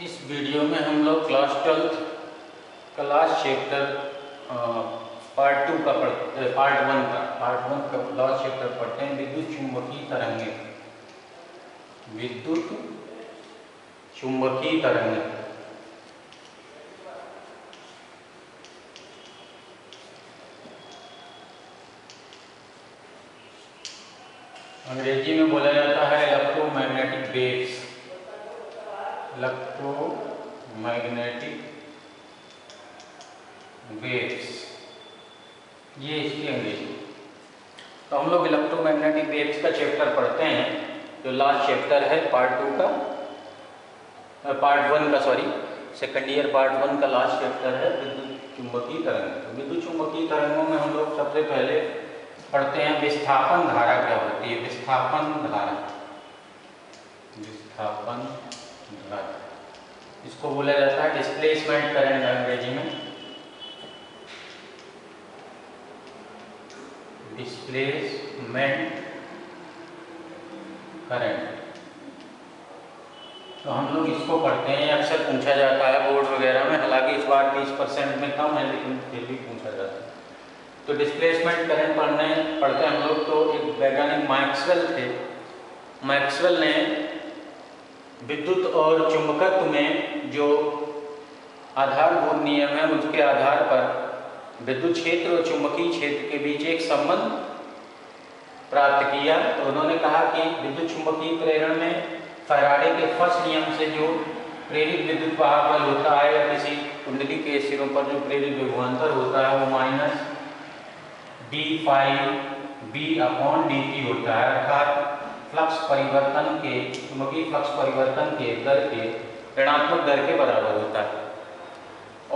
इस वीडियो में हम लोग क्लास 12 क्लास चैप्टर पार्ट 1 का क्लास चैप्टर पढ़ते हैं। विद्युत चुंबकीय तरंगें। विद्युत चुंबकीय तरंगें अंग्रेजी में बोला जाता है इलेक्ट्रोमैग्नेटिक वेव्स। इलेक्ट्रोमैग्नेटिक वेव्स, ये इसकी अंग्रेजी। तो हम लोग इलेक्ट्रोमैग्नेटिक वेव्स का चैप्टर पढ़ते हैं, जो लास्ट चैप्टर है पार्ट 1 का सेकंड ईयर पार्ट 1 का लास्ट चैप्टर है विद्युत चुंबकीय तरंग। तो विद्युत चुंबकीय तरंगों में हम लोग सबसे पहले पढ़ते हैं विस्थापन धारा क्या होती है। विस्थापन धारा इसको बोला जाता है डिस्प्लेसमेंट करंट अंग्रेजी में। Displacement current. तो हम लोग इसको पढ़ते हैं, अक्सर पूछा जाता है बोर्ड वगैरह में, हालांकि इस बार 30% में कम है लेकिन फिर भी पूछा जाता है। तो डिस्प्लेसमेंट करंट पढ़ते हम लोग। तो एक वैज्ञानिक मैक्सवेल थे। मैक्सवेल ने विद्युत और चुंबकत्व में जो आधारभूत नियम है उसके आधार पर विद्युत क्षेत्र और चुंबकीय क्षेत्र के बीच एक संबंध प्राप्त किया। तो उन्होंने कहा कि विद्युत चुंबकीय प्रेरण में फैराडे के फर्स्ट नियम से जो प्रेरित विद्युत वाहक बल होता है या किसी कुंडली के सिरों पर जो प्रेरित विभवांतर होता है वो माइनस d∅B/dt होता है, अर्थात फ्लक्स परिवर्तन के चुंबकीय फ्लक्स परिवर्तन के दर के ऋणात्मक दर के बराबर होता है।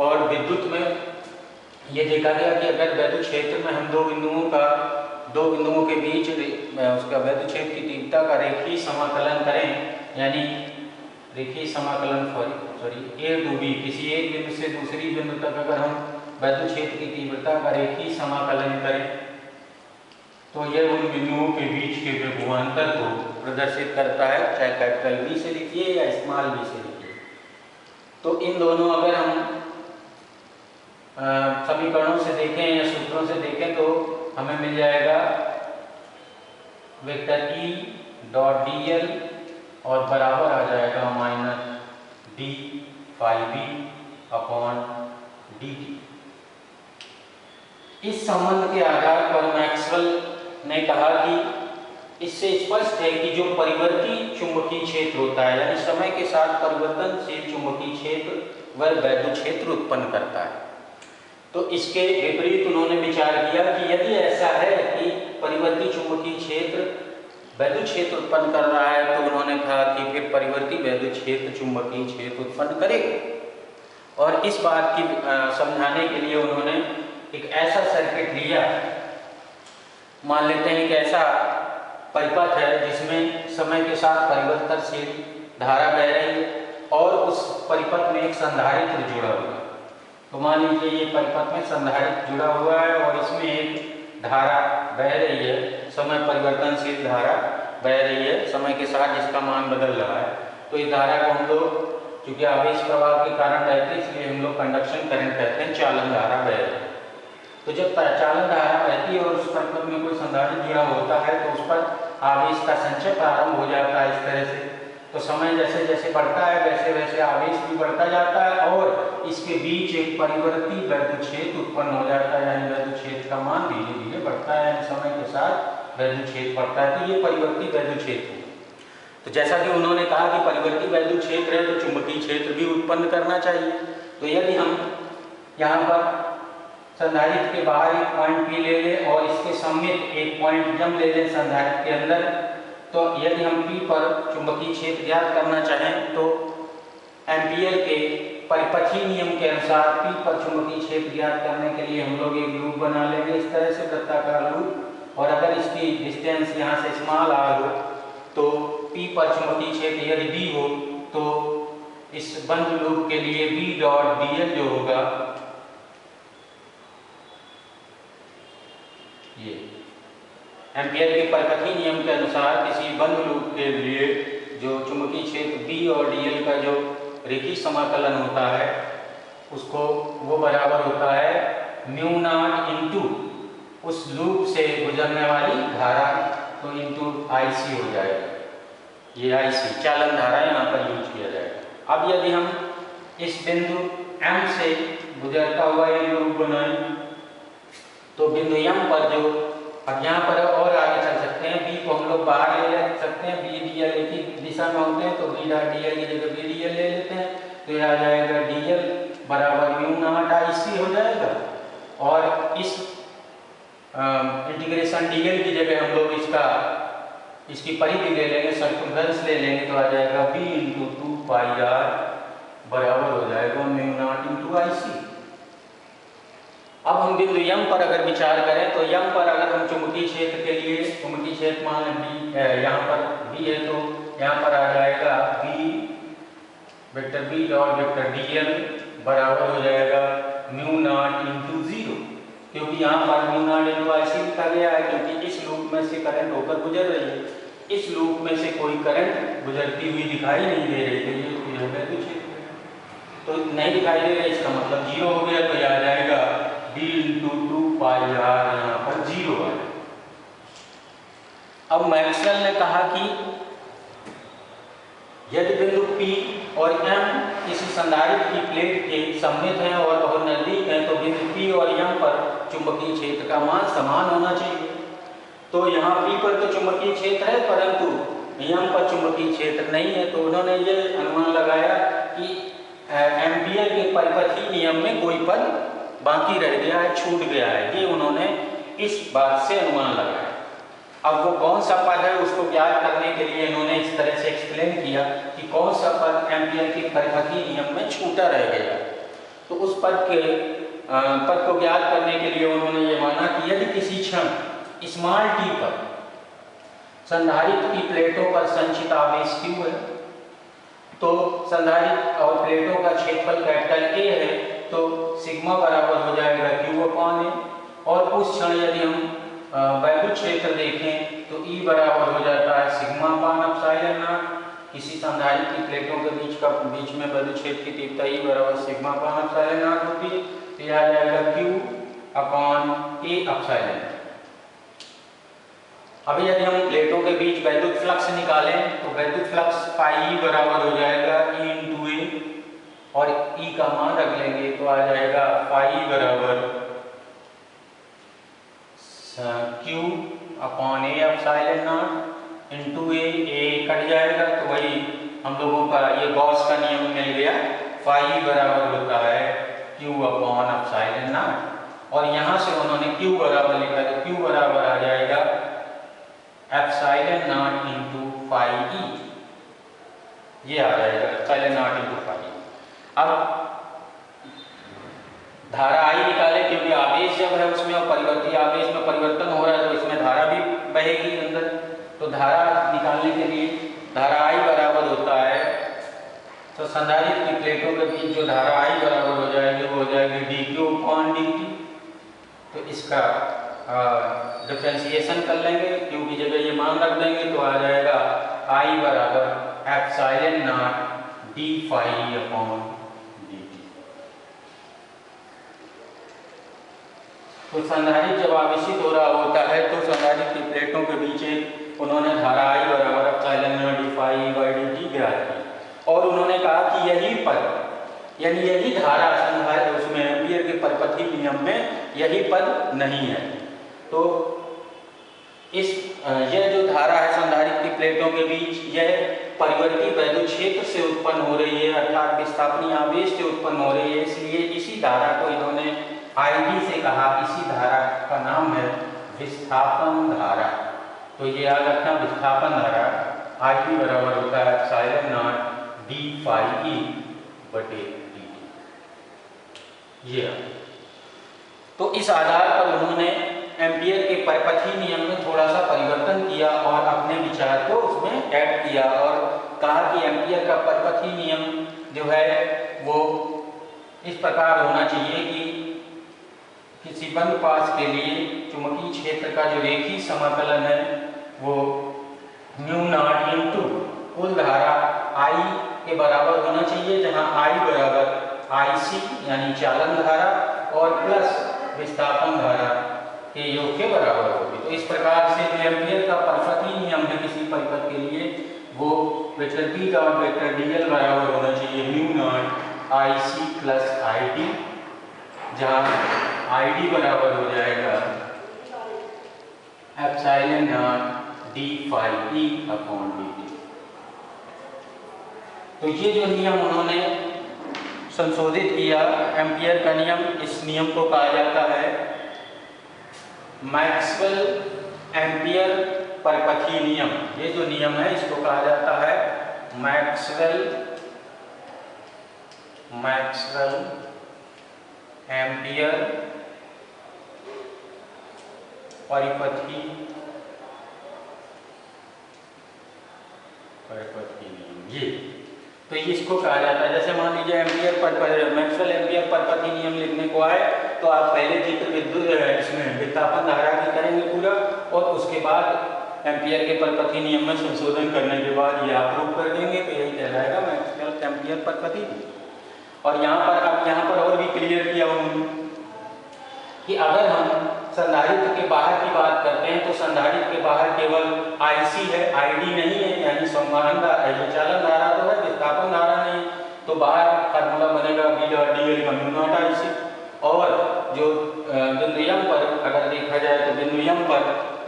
और विद्युत में ये देखा गया कि अगर विद्युत क्षेत्र में हम दो बिंदुओं के बीच उसका विद्युत क्षेत्र की तीव्रता का रेखीय समाकलन करें, यानी रेखीय समाकलन A to B, किसी एक बिंदु से दूसरी बिंदु तक अगर हम विद्युत क्षेत्र की तीव्रता का रेखीय समाकलन करें तो यह उन बिंदुओं के बीच के विभवांतर को प्रदर्शित करता है, चाहे कैपिटल B से लिखिए या स्मॉल b से लिखिए। तो इन दोनों अगर हम समीकरणों से देखें या सूत्रों से देखें तो हमें मिल जाएगा वेक्टर E.dl और बराबर आ जाएगा माइनस d∅B/dt। इस संबंध के आधार पर मैक्सवेल ने कहा कि इससे स्पष्ट है कि जो परिवर्ती चुंबकीय क्षेत्र होता है, यानी समय के साथ परिवर्तनशील चुंबकीय क्षेत्र वह विद्युत क्षेत्र उत्पन्न करता है। तो इसके विपरीत उन्होंने विचार किया कि यदि ऐसा है कि परिवर्ती चुंबकीय क्षेत्र विद्युत क्षेत्र उत्पन्न कर रहा है तो उन्होंने कहा कि फिर परिवर्ती विद्युत क्षेत्र चुंबकीय क्षेत्र उत्पन्न करेगा। और इस बात की समझाने के लिए उन्होंने एक ऐसा सर्किट लिया। मान लेते हैं कि ऐसा परिपथ है जिसमें समय के साथ परिवर्तनशील धारा बह रही है और उस परिपथ में एक संधारित्र जुड़ा हुआ है। तो मान लीजिए ये परिपथ में संधारित्र जुड़ा हुआ है और इसमें एक धारा बह रही है, समय परिवर्तनशील धारा बह रही है समय के साथ, जिसका मान बदल रहा है। तो इस धारा को हम लोग चूंकि आवेश प्रवाह के कारण रहते हैं इसलिए हम लोग कंडक्शन करंट कहते हैं, चालन धारा बह रही है। तो जब चालन धारा बहती है और उस परिपथ में कोई संधारित्र जुड़ा होता है तो उस पर आवेश का संचय प्रारंभ हो जाता है इस तरह से। तो समय जैसे जैसे बढ़ता है वैसे वैसे आवेश भी बढ़ता जाता है और इसके बीच एक परिवर्ती विद्युत क्षेत्र उत्पन्न हो जाता है, यानी विद्युत क्षेत्र का मान धीरे धीरे बढ़ता है, यानी समय के साथ विद्युत क्षेत्र बढ़ता है। तो ये परिवर्ती विद्युत क्षेत्र है। तो जैसा कि उन्होंने कहा कि परिवर्ती विद्युत क्षेत्र है तो चुंबकीय क्षेत्र भी उत्पन्न करना चाहिए। तो यदि हम यहाँ पर संधारित्र के बाहर एक पॉइंट P ले लें और इसके सम्मित एक पॉइंट जम ले लें संधारित्र के अंदर, तो यदि हम P पर चुंबकीय क्षेत्र ज्ञात करना चाहें तो एम्पियर के परिपथीय नियम के अनुसार P पर चुंबकीय क्षेत्र ज्ञात करने के लिए हम लोग एक लूप बना लेंगे, इस तरह से वृत्ताकार लूप। और अगर इसकी डिस्टेंस यहाँ से स्मॉल r हो तो P पर चुंबकीय क्षेत्र यदि B हो तो इस बंद लूप के लिए B.dl जो होगा ये एम्पियर के परिपथीय नियम के अनुसार किसी बंद लूप के लिए जो चुंबकीय क्षेत्र B और dl का जो रेखीय समाकलन होता है उसको वो बराबर होता है म्यू नॉट इंटू उस लूप से गुजरने वाली धारा, तो इंटू IC हो जाएगा। ये IC चालन धारा यहाँ पर यूज किया जाएगा। अब यदि हम इस बिंदु M से गुजरता हुआ एक लूप बनाएं तो बिंदु M पर जो, अब यहाँ पर और आगे चल सकते हैं, B को हम लोग बाहर ले सकते हैं, B DL एक ही दिशा में होते हैं तो B डॉट DL की जगह B DL ले लेते हैं, तो यह आ जाएगा DL बराबर म्यू नॉट IC हो जाएगा। और इस इंटीग्रेशन DL की जगह हम लोग इसकी परिधि ले लेंगे, सर्कमफ्रेंस ले लेंगे, तो आ जाएगा B इंटू 2 पाई R बराबर हो जाएगा म्यू नॉट इंटू IC। अब हम बिंदु M पर अगर विचार करें तो M पर अगर हम चुंबकीय क्षेत्र के लिए, चुंबकीय क्षेत्र मान B यहाँ पर B है, तो यहाँ पर आ जाएगा B वेक्टर B और वेक्टर DL बराबर हो जाएगा म्यू नॉट इंटू 0, क्योंकि यहाँ पर म्यू नॉट इंटू IC लिखा गया है, क्योंकि इस लूप में से करंट होकर गुजर रही है। इस लूप में से कोई करंट गुजरती हुई दिखाई नहीं दे रही, तो ये वैद्युत क्षेत्र तो नहीं दिखाई दे रहा, इसका मतलब 0 हो गया, तो यह आ जाएगा B इंटू 2 पाई R यहाँ पर 0 है। अब मैक्सवेल ने कहा कि यदि बिंदु P और M किसी संधारित्र की प्लेट के सममित हैं और बहुत नजदीक हैं, तो बिंदु P और M पर चुंबकीय क्षेत्र का मान समान होना चाहिए। तो यहाँ P पर तो चुंबकीय क्षेत्र है परंतु M पर चुंबकीय क्षेत्र नहीं है, तो उन्होंने ये अनुमान लगाया कि एम्पियर के परिपथीय नियम में कोई पद बाकी रह गया है, छूट गया है, ये उन्होंने इस बात से अनुमान लगाया। अब वो कौन सा पद है उसको ज्ञात करने के लिए इन्होंने इस तरह से एक्सप्लेन किया कि कौन सा पद एम्पियर के परिपथीय नियम में छूटा रह गया। तो उस पद को ज्ञात करने के लिए उन्होंने ये माना कि यदि किसी क्षण स्मॉल t पर संधारित्र की प्लेटों पर संचित आवेश Q है, तो संधारित्र और प्लेटों का क्षेत्रफल कैपिटल A है, तो सिग्मा बराबर हो जाएगा Q/A। और उस क्षण यदि हम वैद्युत क्षेत्र देखें तो E बराबर हो जाता है सिग्मा अपान एप्सिलॉन नॉट। किसी संधारित्र की प्लेटों के बीच में वैद्युत क्षेत्र की तीव्रता E बराबर सिग्मा अपान एप्सिलॉन नॉट होती है, तो यह आ जाएगा Q/A एप्सिलॉन। अभी यदि हम प्लेटों के बीच वैद्युत फ्लक्स निकालें तो वैद्युत फ्लक्स पाई बराबर हो जाएगा E इंटू A, और E का मान रख लेंगे तो आ जाएगा पाई बराबर Q/A epsilon not into A cut जाएगा, तो वही हम लोगों का ये गॉस का नियम मिल गया, पाई बराबर होता है Q/एप्सिलॉन नॉट। और यहाँ से उन्होंने Q बराबर लिखा, तो Q बराबर आ जाएगा epsilon not into pi E, ये आ जाएगा एप्सिलॉन नॉट इंटू पाई। अब धारा I निकाले, क्योंकि आवेश जब है उसमें और परिवर्ती आवेश में परिवर्तन हो रहा है, तो इसमें धारा भी बहेगी अंदर। तो धारा निकालने के लिए धारा I बराबर होता है, तो संधारित्र की प्लेटों के बीच जो धारा I बराबर हो जाएगी वो हो जाएगी dQ/dt। तो इसका डिफरेंशिएशन कर लेंगे, Q की जगह ये मान रख देंगे, तो आ जाएगा I बराबर एप्सिलॉन नॉट d∅/dt। तो संधारित्र जब आवेशित हो रहा होता है तो संधारित्र की प्लेटों के बीच उन्होंने धारा I बराबर एप्सिलॉन नॉट d∅/dt ज्ञात की, और उन्होंने कहा कि यही पद यानी यही धारा संधारित्र उसमें एम्पियर के परिपथीय नियम में यही पद नहीं है। तो यह जो धारा है संधारित्र की प्लेटों के बीच, यह परिवर्ती वैद्युत क्षेत्र से उत्पन्न हो रही है, अर्थात विस्थापनीय आवेश से उत्पन्न हो रही है, इसलिए इसी धारा को इन्होंने IB से कहा। इसी धारा का नाम है विस्थापन धारा। तो ये याद रखना, विस्थापन धारा IB बराबर होता है एप्सिलॉन नॉट d∅E/dt। ये तो इस आधार पर उन्होंने एम्पियर के परिपथीय नियम में थोड़ा सा परिवर्तन किया और अपने विचार को उसमें ऐड किया, और कहा कि एम्पियर का परिपथीय नियम जो है वो इस प्रकार होना चाहिए कि किसी बंद पास के लिए चुंबकीय क्षेत्र का जो रेखीय समाकलन है वो म्यू नॉट इंटू कुल धारा I के बराबर होना चाहिए, जहाँ जहाँ I बराबर IC यानी चालन धारा और प्लस विस्थापन धारा के योग के बराबर होगी। तो इस प्रकार से जो एम्पियर का परपथी नियम है किसी परिपथ के लिए, वो vector B dot vector dl बराबर होना चाहिए mu naught IC plus ID, जहाँ ID बराबर हो जाएगा epsilon not d phi E upon dt। तो ये जो नियम उन्होंने संशोधित किया एम्पियर का नियम, इस नियम को कहा जाता है मैक्सवेल एम्पियर परपथी नियम। ये जो नियम है इसको कहा जाता है मैक्सवेल एम्पियर परिपथी नियम। ये तो इसको कहा जाता है, जैसे मान लीजिए मैक्सवेल एम्पियर परपथी नियम लिखने को आए तो आप पहले चित्र विद्युत इसमें विस्थापन धारा की करेंगे पूरा, और उसके बाद एम्पियर के परपथी नियम में संशोधन करने के बाद ये आप प्रूव कर देंगे, तो यही कहलाएगा मैक्सवेल एम्पियर परपथी। और यहाँ पर और भी क्लियर किया उन्होंने कि अगर हम संधारित्र के बाहर की बात करते हैं तो संधारित्र के बाहर केवल IC है, ID नहीं है, यानी संवहन चालन धारा तो है, विस्थापन धारा नहीं, तो बाहर फार्मूला बनेगा B डॉट dl का म्यू नॉट IC। और जो बिंदु M पर अगर देखा जाए तो बिंदु M पर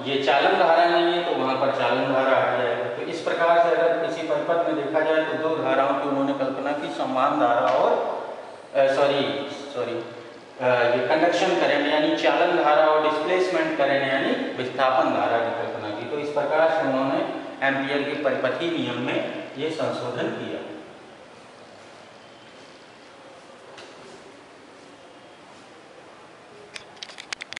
ये चालन धारा नहीं है, तो वहाँ पर चालन धारा आ जाएगा। तो इस प्रकार से अगर किसी परिपथ में देखा जाए तो दो धाराओं की उन्होंने कल्पना की, संवहन धारा और ये कंडक्शन करंट यानी चालन धारा और डिस्प्लेसमेंट करंट यानी विस्थापन धारा की कल्पना की। तो इस प्रकार से उन्होंने एम्पियर के परिपथी नियम में ये संशोधन किया।